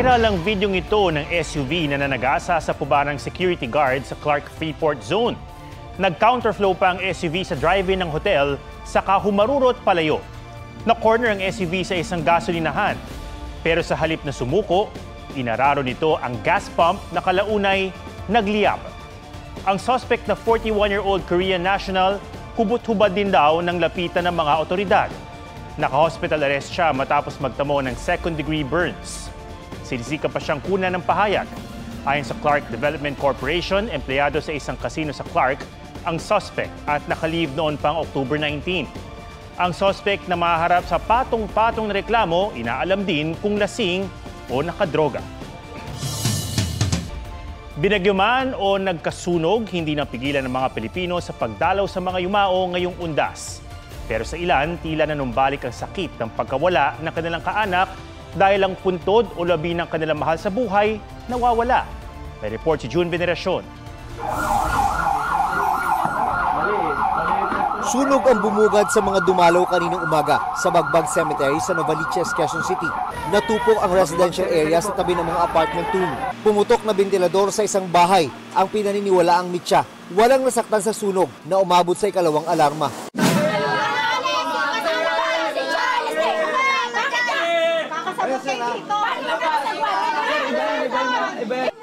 Viral ang videong ito ng SUV na nanagasa sa pubarang security guard sa Clark Freeport Zone. Nag-counterflow pa ang SUV sa drive-in ng hotel saka humarurot palayo. Na-corner ang SUV sa isang gasolinahan. Pero sa halip na sumuko, inararo nito ang gas pump na kalaunay nagliyab. Ang suspect na 41-year-old Korean national, hubot-hubad din daw ng lapitan ng mga otoridad. Naka-hospital arrest siya matapos magtamo ng second-degree burns. Sinisika pa siyang kunan ng pahayag. Ayon sa Clark Development Corporation, empleyado sa isang casino sa Clark, ang suspect at nakalive noon pang October 19. Ang suspect na maharap sa patong-patong na reklamo, inaalam din kung lasing o nakadroga. Binagyo man o nagkasunog, hindi napigilan ng mga Pilipino sa pagdalaw sa mga yumao ngayong undas. Pero sa ilan, tila nanumbalik ang sakit ng pagkawala ng kanilang kaanak dahil ang puntod o labi ng kanilang mahal sa buhay nawawala. May report si June Veneracion. Sunog ang bumugad sa mga dumalaw kaninang umaga sa Bagbag Cemetery sa Novaliches, Quezon City. Natupok ang residential area sa tabi ng mga apartment room. Pumutok na bentilador sa isang bahay ang pinaniniwalaang mitya. Walang nasaktan sa sunog na umabot sa ikalawang alarma.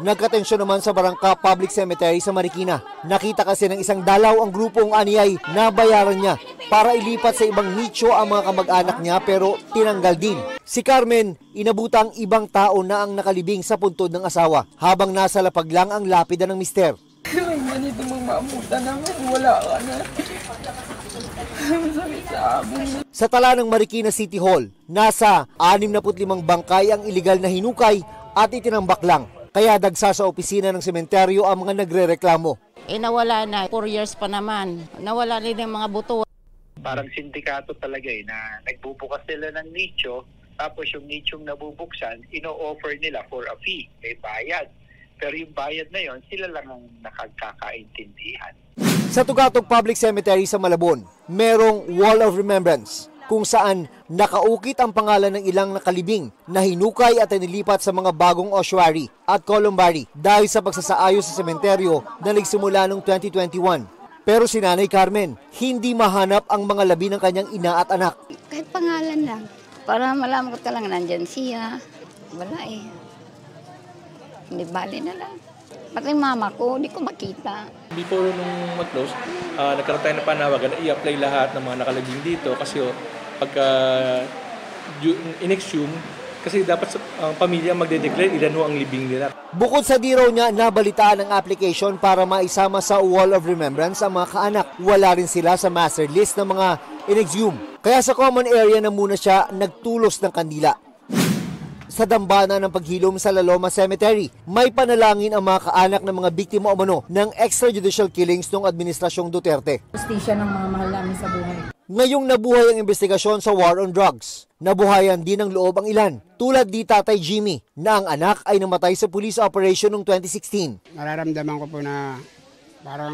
Nagkatensyon naman sa Barangka Public Cemetery sa Marikina. Nakita kasi ng isang dalaw ang grupong aniyay na bayaran niya para ilipat sa ibang nicho ang mga kamag-anak niya pero tinanggal din. Si Carmen, inabutang ibang tao na ang nakalibing sa puntod ng asawa habang nasa lapag lang ang lapida ng mister. Ay, manito mong maamutan namin, wala ka na. Sa tala ng Marikina City Hall, nasa 65 bangkay ang iligal na hinukay at itinambak lang. Kaya dagsa sa opisina ng sementeryo ang mga nagrereklamo. Nawala na, 4 years pa naman. Nawala rin ang mga buto. Parang sindikato talaga na nagbubukas sila ng nicho, tapos yung nichong nabubuksan, ino-offer nila for a fee, may bayad. Pero yung bayad na yon, sila lang ang nakagkakaintindihan. Sa Tugatog Public Cemetery sa Malabon, merong Wall of Remembrance kung saan nakaukit ang pangalan ng ilang nakalibing na hinukay at inilipat sa mga bagong ossuary at columbary dahil sa pagsasaayos sa sementeryo na nagsimula noong 2021. Pero si Nanay Carmen, hindi mahanap ang mga labi ng kanyang ina at anak. Kahit pangalan lang, para malaman ko talaga nandyan siya. Wala eh. Hindi bali na lang. Pati mama ko, hindi ko makita. Before nung mag-close, nagkaroon tayo ng panawagan na i-apply lahat ng mga nakalaging dito kasi pagka in-exhume, kasi dapat ang pamilya magde-declare ilan ang libing nila. Bukod sa di raw niya nabalitaan ang application para maisama sa Wall of Remembrance ang mga kaanak, wala rin sila sa master list ng mga in-exhume. Kaya sa common area na muna siya nagtulos ng kandila. Sa dambana ng paghilom sa La Loma Cemetery, may panalangin ang mga kaanak ng mga biktima umano ng extrajudicial killings noong Administrasyong Duterte. Justisya ng mga mahal namin sa buhay. Ngayong nabuhay ang investigasyon sa war on drugs, nabuhayan din ng loob ang ilan, tulad di Tatay Jimmy, na ang anak ay namatay sa police operation noong 2016. Nararamdaman ko po na parang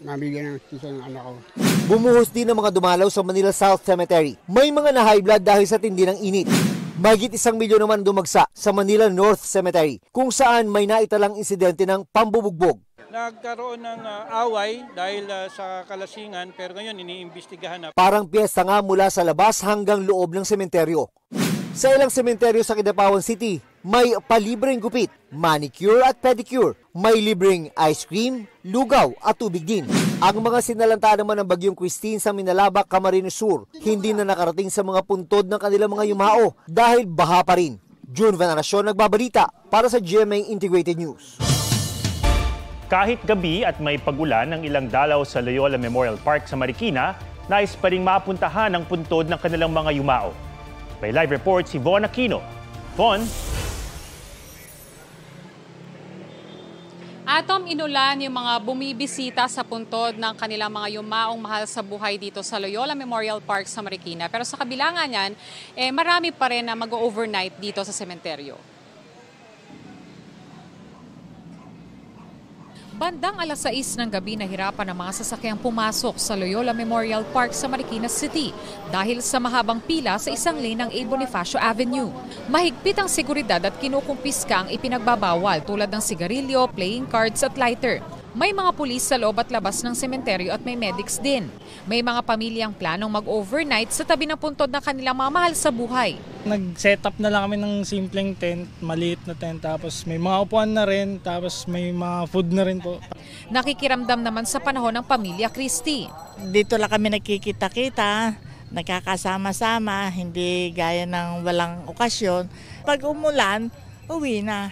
mabigyan ng justisya ng anak ko. Bumuhos din ang mga dumalaw sa Manila South Cemetery. May mga na-high blood dahil sa tindi ng init. Mahigit 1 milyon naman dumagsa sa Manila North Cemetery, kung saan may naitalang insidente ng pambubugbog. Nagkaroon ng away dahil sa kalasingan pero ngayon iniimbestigahan na. Parang piyesta nga mula sa labas hanggang loob ng sementeryo. Sa ilang sementeryo sa Kidapawan City, may palibreng gupit, manicure at pedicure. May libreng ice cream, lugaw at tubig din. Ang mga sinalanta naman ng Bagyong Christine sa Minalabak, Camarines Sur, hindi na nakarating sa mga puntod ng kanilang mga yumao dahil baha pa rin. June Veneracion nagbabalita para sa GMA Integrated News. Kahit gabi at may pagulan ng ilang dalaw sa Loyola Memorial Park sa Marikina, nais pa ring mapuntahan ang puntod ng kanilang mga yumao. May live report si Von Aquino. Von? Atom, inulan yung mga bumibisita sa puntod ng kanilang mga yumaong mahal sa buhay dito sa Loyola Memorial Park sa Marikina. Pero sa kabila nga niyan, marami pa rin na mag-overnight dito sa sementeryo. Bandang alas 6 ng gabi nahirapan ang mga sasakyang pumasok sa Loyola Memorial Park sa Marikina City dahil sa mahabang pila sa isang lane ng A. Bonifacio Avenue. Mahigpit ang seguridad at kinukumpiska ang ipinagbabawal tulad ng sigarilyo, playing cards at lighter. May mga pulis sa loob at labas ng sementeryo at may medics din. May mga pamilyang planong mag-overnight sa tabi ng puntod na kanilang mga mahal sa buhay. Nag-set up na lang kami ng simpleng tent, maliit na tent, tapos may mga upuan na rin, tapos may mga food na rin po. Nakikiramdam naman sa panahon ng pamilya Christie. Dito lang kami nagkikita-kita, nagkakasama-sama, hindi gaya ng walang okasyon. Pag umulan, uwi na.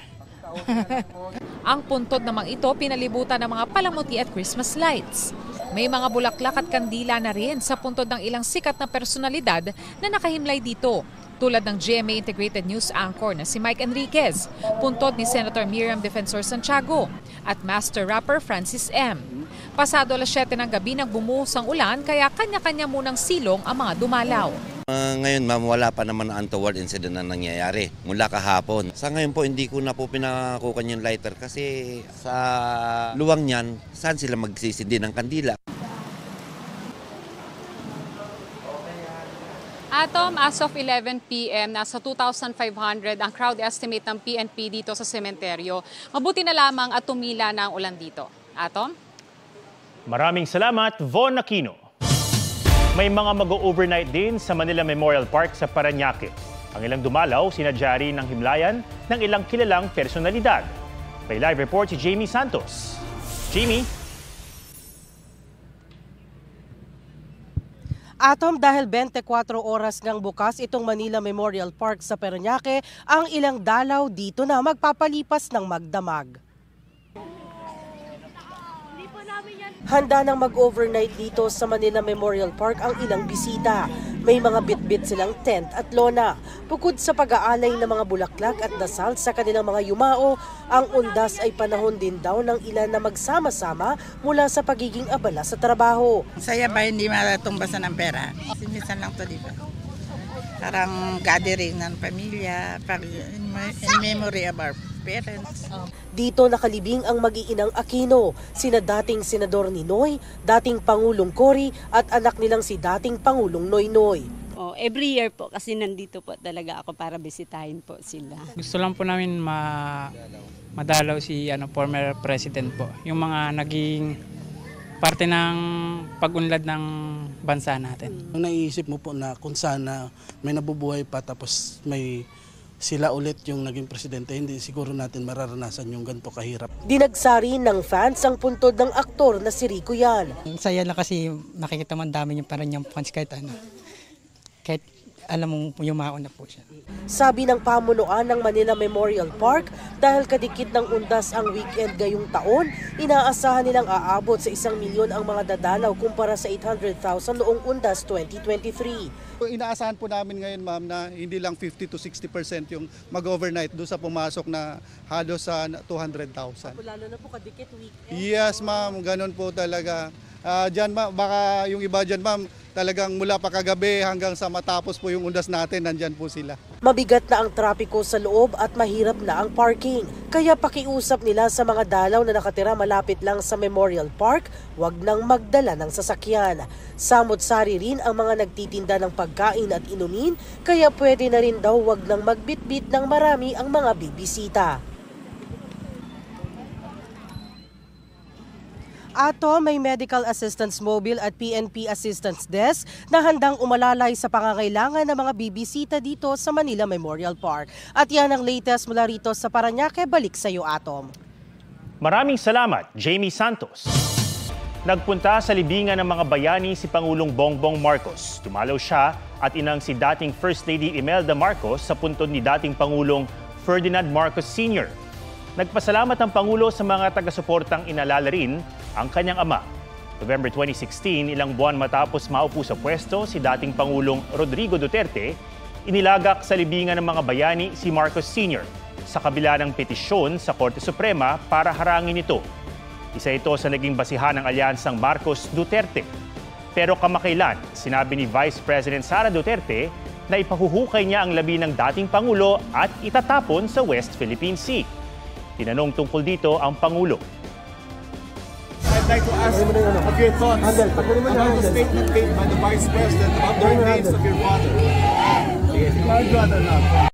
Ang puntod namang ito pinalibutan ng mga palamuti at Christmas lights. May mga bulaklak at kandila na rin sa puntod ng ilang sikat na personalidad na nakahimlay dito, tulad ng GMA Integrated News anchor na si Mike Enriquez, puntod ni Senator Miriam Defensor Santiago at master rapper Francis M. Pasado alas 7 ng gabi nang bumuhos ang ulan kaya kanya-kanya munang silong ang mga dumalaw. Ngayon ma'am, wala pa naman na untoward incident na nangyayari mula kahapon. Sa ngayon po, hindi ko na po pinakukan yung lighter kasi sa luwang niyan, saan sila magsisindi ng kandila? Atom, as of 11 p.m., nasa 2,500 ang crowd estimate ng PNP dito sa sementeryo. Mabuti na lamang at tumila na ang ulan dito. Atom? Maraming salamat, Von Aquino. May mga mag-overnight din sa Manila Memorial Park sa Parañaque. Ang ilang dumalaw, sinadya rin ng himlayan ng ilang kilalang personalidad. May live report si Jamie Santos. Jamie? Atom, dahil 24 oras ngang bukas itong Manila Memorial Park sa Parañaque, ang ilang dalaw dito na magpapalipas ng magdamag. Handa nang mag-overnight dito sa Manila Memorial Park ang ilang bisita. May mga bitbit silang tent at lona. Bukod sa pag-aalay ng mga bulaklak at dasal sa kanilang mga yumao, ang undas ay panahon din daw ng ilan na magsama-sama mula sa pagiging abala sa trabaho. Saya ba hindi matutumbasan ng pera? Minsan lang to, di ba? Parang gathering ng pamilya, in memory of our parents. Dito nakalibing ang mag-iinang Aquino, sina dating Senador Ninoy, dating Pangulong Cory at anak nilang si dating Pangulong Noynoy. Every year po kasi nandito po talaga ako para bisitahin po sila. Gusto lang po namin madalaw si former president po, yung mga naging parte ng pag-unlad ng bansa natin. Naisip mo po na kung sana may nabubuhay pa tapos may sila ulit yung naging presidente, hindi siguro natin mararanasan yung ganito kahirap. Dinagsari ng fans ang puntod ng aktor na si Rico Yan. Saya lang kasi nakikita man dami yung parang niyang fans kahit alam mo yumaon na po siya. Sabi ng pamunuan ng Manila Memorial Park, dahil kadikit ng undas ang weekend ngayong taon, inaasahan nilang aabot sa 1 milyon ang mga dadalaw kumpara sa 800,000 noong undas 2023. Inaasahan po namin ngayon ma'am na hindi lang 50 to 60% yung mag-overnight doon sa pumasok na halos sa 200,000. Lalo na po kadikit weekend. Yes ma'am, ganun po talaga. Diyan ma'am, baka yung iba dyan ma'am, talagang mula pa kagabi hanggang sa matapos po yung undas natin, nandyan po sila. Mabigat na ang trapiko sa loob at mahirap na ang parking. Kaya pakiusap nila sa mga dalaw na nakatira malapit lang sa Memorial Park, wag nang magdala ng sasakyan. Samot-sari rin ang mga nagtitinda ng pagkain at inumin, kaya pwede na rin daw wag nang magbitbit ng marami ang mga bibisita. Ato, may medical assistance mobile at PNP assistance desk na handang umalalay sa pangangailangan ng mga bibisita dito sa Manila Memorial Park. At yan ang latest mula rito sa Parañaque. Balik sa iyo, Atom. Maraming salamat, Jamie Santos. Nagpunta sa libingan ng mga bayani si Pangulong Bongbong Marcos. Dumalaw siya at inang si dating First Lady Imelda Marcos sa puntod ni dating Pangulong Ferdinand Marcos Sr. Nagpasalamat ang Pangulo sa mga taga-suportang inalala rin ang kanyang ama. November 2016, ilang buwan matapos maupo sa pwesto si dating Pangulong Rodrigo Duterte, inilagak sa libingan ng mga bayani si Marcos Sr. sa kabila ng petisyon sa Korte Suprema para harangin ito. Isa ito sa naging basihan ng alyansang Marcos-Duterte. Pero kamakailan, sinabi ni Vice President Sara Duterte na ipahuhukay niya ang labi ng dating Pangulo at itatapon sa West Philippine Sea. Tinanong tungkol dito ang Pangulo. I'd like to ask of your thoughts about the statement made by the Vice President about the remains of your father. I'd rather not.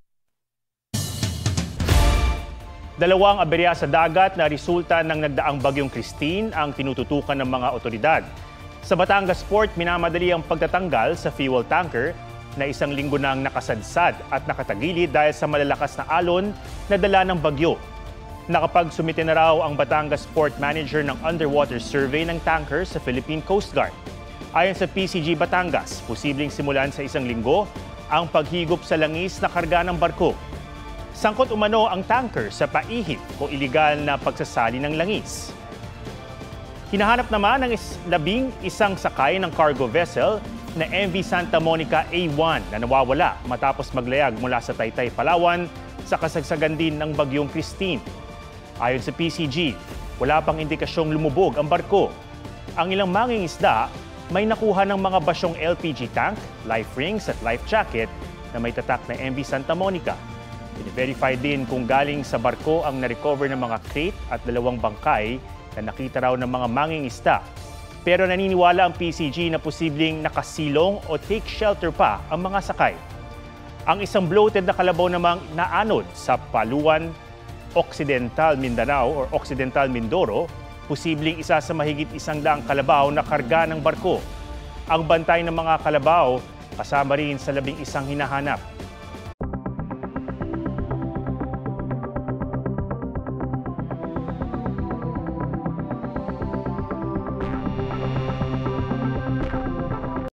Dalawang aberya sa dagat na resulta ng nagdaang bagyong Christine ang tinututukan ng mga otoridad. Sa Batangas Port, minamadali ang pagtatanggal sa fuel tanker na isang linggo nang nakasadsad at nakatagilid dahil sa malalakas na alon na dala ng bagyo. Nakapagsumite na raw ang Batangas Port Manager ng underwater survey ng tanker sa Philippine Coast Guard. Ayon sa PCG Batangas, posibleng simulan sa isang linggo ang paghigop sa langis na karga ng barko. Sangkot umano ang tanker sa paihip o iligal na pagsasali ng langis. Hinahanap naman ng 11 sakay ng cargo vessel na MV Santa Monica A1 na nawawala matapos maglayag mula sa Taytay, Palawan sa kasagsagan din ng bagyong Christine. Ayon sa PCG, wala pang indikasyong lumubog ang barko. Ang ilang mangingisda may nakuha ng mga basyong LPG tank, life rings at life jacket na may tatak na MV Santa Monica. I-verify din kung galing sa barko ang na-recover ng mga crate at 2 bangkay na nakita raw ng mga mangingisda. Pero naniniwala ang PCG na posibleng nakasilong o take shelter pa ang mga sakay. Ang isang bloated na kalabaw namang naanod sa Paluan, Occidental Mindanao or Occidental Mindoro, posibleng isa sa mahigit 100 kalabaw na karga ng barko. Ang bantay ng mga kalabaw kasama rin sa 11 hinahanap.